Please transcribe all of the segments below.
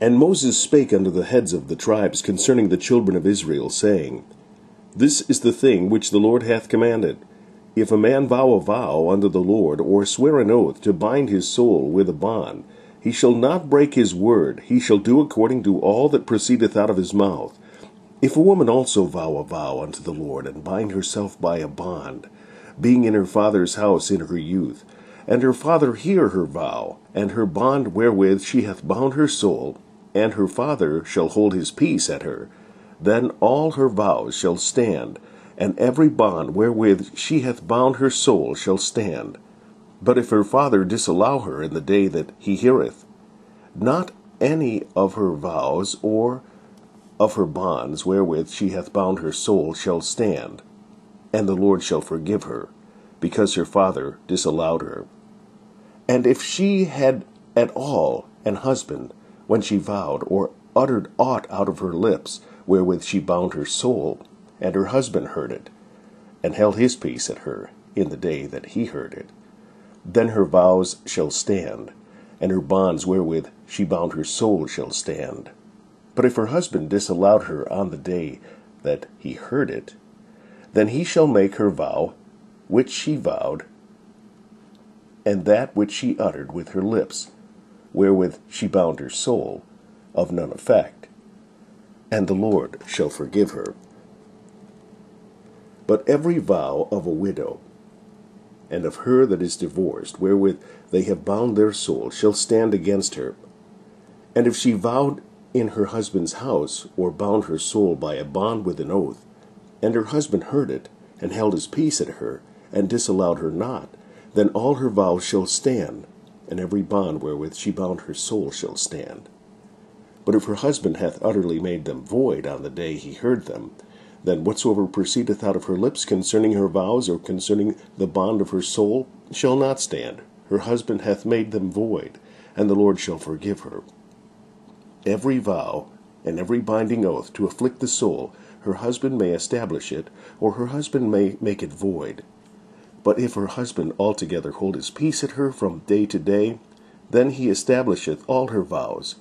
And Moses spake unto the heads of the tribes concerning the children of Israel, saying, This is the thing which the Lord hath commanded. If a man vow a vow unto the Lord, or swear an oath to bind his soul with a bond, he shall not break his word, he shall do according to all that proceedeth out of his mouth. If a woman also vow a vow unto the Lord, and bind herself by a bond, being in her father's house in her youth, and her father hear her vow, and her bond wherewith she hath bound her soul, and her father shall hold his peace at her, then all her vows shall stand, and every bond wherewith she hath bound her soul shall stand. But if her father disallow her in the day that he heareth, not any of her vows or of her bonds wherewith she hath bound her soul shall stand, and the Lord shall forgive her, because her father disallowed her. And if she had at all an husband, when she vowed, or uttered aught out of her lips, wherewith she bound her soul, and her husband heard it, and held his peace at her in the day that he heard it, then her vows shall stand, and her bonds wherewith she bound her soul shall stand. But if her husband disallowed her on the day that he heard it, then he shall make her vow which she vowed, and that which she uttered with her lips, wherewith she bound her soul, of none effect, and the Lord shall forgive her. But every vow of a widow, and of her that is divorced, wherewith they have bound their soul, shall stand against her. And if she vowed in her husband's house, or bound her soul by a bond with an oath, and her husband heard it, and held his peace at her, and disallowed her not, then all her vows shall stand, and every bond wherewith she bound her soul shall stand. But if her husband hath utterly made them void on the day he heard them, then whatsoever proceedeth out of her lips concerning her vows, or concerning the bond of her soul, shall not stand. Her husband hath made them void, and the Lord shall forgive her. Every vow and every binding oath to afflict the soul, her husband may establish it, or her husband may make it void. But if her husband altogether hold his peace at her from day to day, then he establisheth all her vows,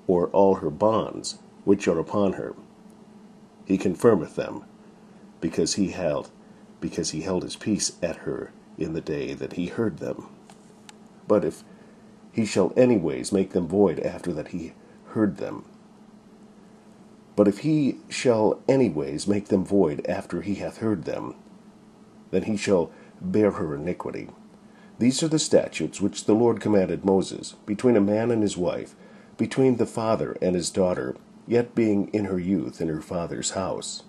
or all her bonds, which are upon her. He confirmeth them, because he held his peace at her in the day that he heard them. But if he shall anyways make them void after that he heard them, then he hath heard them, then he shall bear her iniquity. These are the statutes which the Lord commanded Moses, between a man and his wife, between the father and his daughter, yet being in her youth in her father's house.